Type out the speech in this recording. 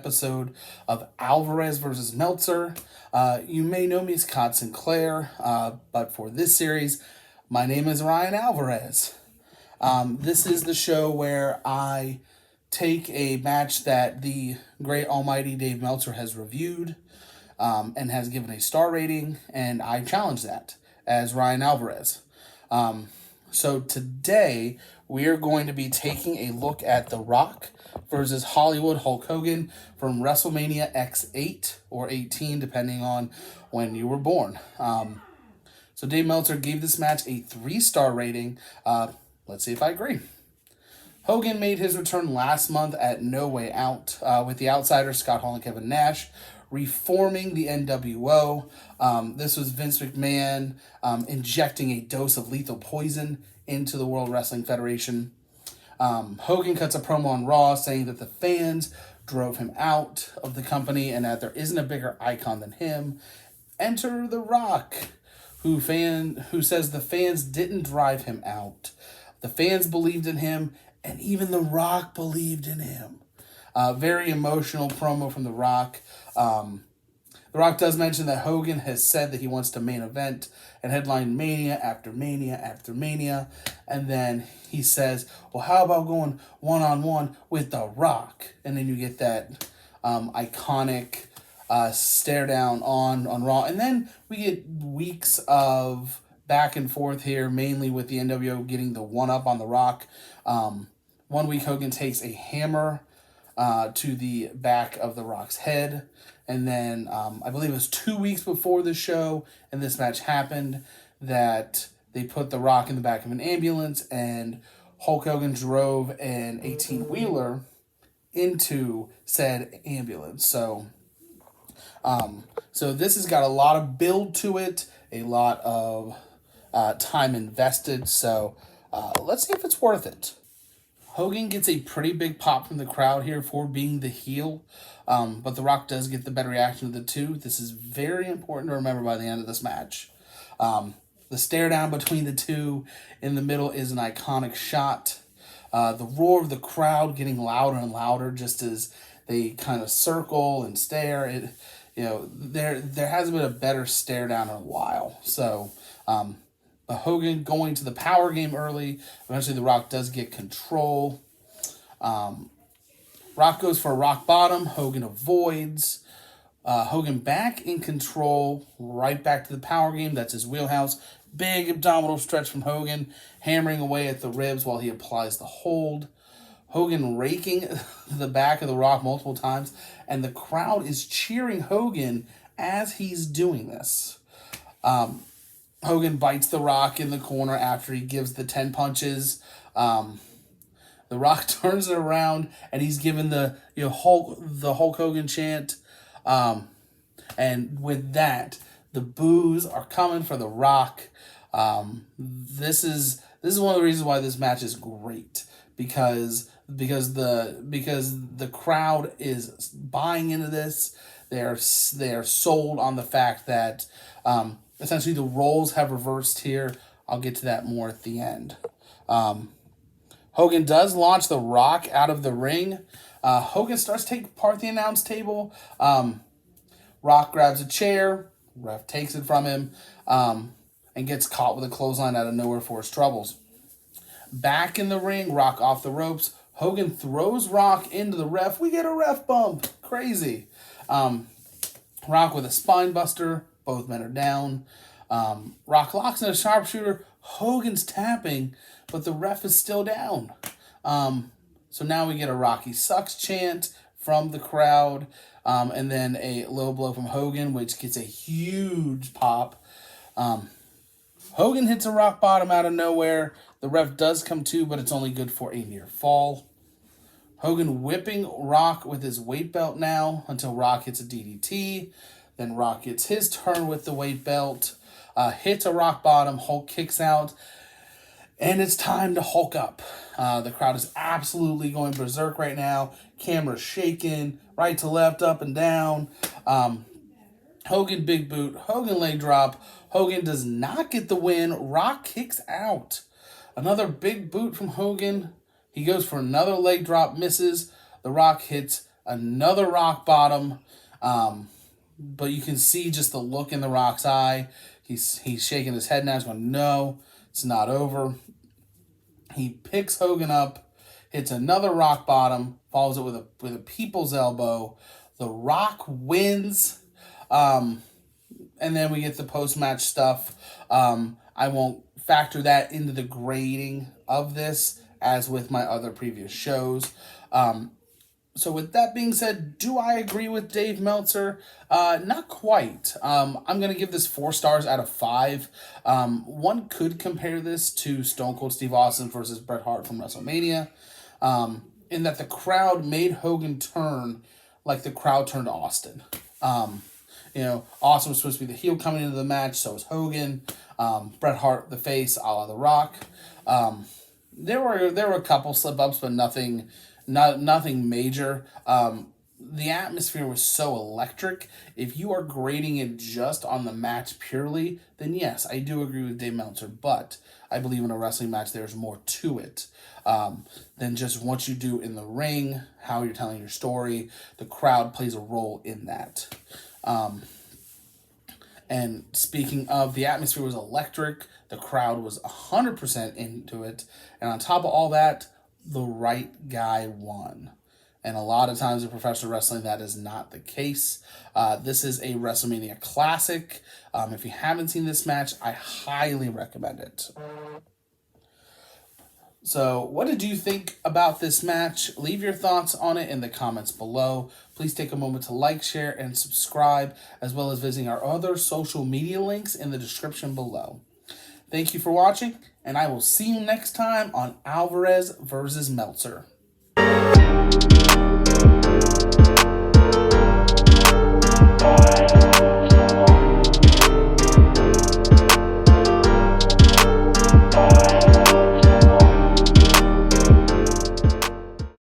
episode of Alvarez versus Meltzer. You may know me as Codd Sinclair, but for this series, my name is Ryan Alvarez. This is the show where I take a match that the great almighty Dave Meltzer has reviewed and has given a star rating, and I challenge that as Ryan Alvarez. So today, we are going to be taking a look at The Rock versus Hollywood Hulk Hogan from Wrestlemania X-8 or 18, depending on when you were born. So Dave Meltzer gave this match a 3-star rating. Let's see if I agree. Hogan made his return last month at No Way Out with the Outsiders, Scott Hall and Kevin Nash, reforming the NWO. This was Vince McMahon injecting a dose of lethal poison into the World Wrestling Federation. Hogan cuts a promo on Raw saying that the fans drove him out of the company and that there isn't a bigger icon than him. Enter The Rock, who says the fans didn't drive him out. The fans believed in him, and even The Rock believed in him. Very emotional promo from The Rock. The Rock does mention that Hogan has said that he wants to main event and headline Mania after Mania after Mania. And then he says, well, how about going one-on-one with The Rock? And then you get that iconic stare down on Raw. And then we get weeks of back and forth here, mainly with the NWO getting the one-up on The Rock. 1 week, Hogan takes a hammer to the back of The Rock's head. And then I believe it was 2 weeks before the show and this match happened that they put The Rock in the back of an ambulance and Hulk Hogan drove an 18-wheeler into said ambulance. So this has got a lot of build to it, a lot of time invested. So let's see if it's worth it. Hogan gets a pretty big pop from the crowd here for being the heel, but The Rock does get the better reaction of the two. This is very important to remember by the end of this match. The stare down between the two in the middle is an iconic shot. The roar of the crowd getting louder and louder just as they kind of circle and stare. There hasn't been a better stare down in a while. So, Hogan going to the power game early. Eventually, The Rock does get control. Rock goes for a rock bottom. Hogan avoids. Hogan back in control. Right back to the power game. That's his wheelhouse. Big abdominal stretch from Hogan. Hammering away at the ribs while he applies the hold. Hogan raking the back of The Rock multiple times. And the crowd is cheering Hogan as he's doing this. Hogan bites The Rock in the corner after he gives the 10 punches. The Rock turns it around and he's given the Hulk Hogan chant. And with that, the boos are coming for The Rock. This is one of the reasons why this match is great because the crowd is buying into this. They are sold on the fact that essentially the roles have reversed here. I'll get to that more at the end. Hogan does launch The Rock out of the ring. Hogan starts to take part of the announce table. Rock grabs a chair. Ref takes it from him and gets caught with a clothesline out of nowhere for his troubles. Back in the ring, Rock off the ropes. Hogan throws Rock into the ref. We get a ref bump. Crazy. Rock with a spine buster. Both men are down. Rock locks in a sharpshooter. Hogan's tapping, but the ref is still down. So now we get a Rocky sucks chant from the crowd, and then a low blow from Hogan, which gets a huge pop. Hogan hits a rock bottom out of nowhere. The ref does come to, but it's only good for a near fall. Hogan whipping Rock with his weight belt now until Rock hits a DDT. Then Rock gets his turn with the weight belt, hits a rock bottom, Hulk kicks out, and it's time to Hulk up. The crowd is absolutely going berserk right now. Camera's shaking, right to left, up and down. Hogan big boot, Hogan leg drop. Hogan does not get the win. Rock kicks out. Another big boot from Hogan. He goes for another leg drop, misses. The Rock hits Another rock bottom. But you can see just the look in The Rock's eye. He's shaking his head now. He's going, no, it's not over. He picks Hogan up, hits another rock bottom, follows it with a people's elbow. The Rock wins. And then we get the post-match stuff. I won't factor that into the grading of this, as with my other previous shows. So with that being said, do I agree with Dave Meltzer? Not quite. I'm going to give this 4 stars out of 5. One could compare this to Stone Cold Steve Austin versus Bret Hart from WrestleMania, in that the crowd made Hogan turn like the crowd turned Austin. Austin was supposed to be the heel coming into the match, so was Hogan. Bret Hart the face, a la The Rock. There were a couple slip-ups, but nothing major. The atmosphere was so electric. If you are grading it just on the match purely, then yes, I do agree with Dave Meltzer, but I believe in a wrestling match there's more to it than just what you do in the ring, how you're telling your story. The crowd plays a role in that. And speaking of, the atmosphere was electric. The crowd was 100% into it. And on top of all that, the right guy won. And a lot of times in professional wrestling, that is not the case. This is a WrestleMania classic. If you haven't seen this match, I highly recommend it. So, what did you think about this match? Leave your thoughts on it in the comments below. Please take a moment to like, share, and subscribe, as well as visiting our other social media links in the description below. Thank you for watching, and I will see you next time on Alvarez versus Meltzer.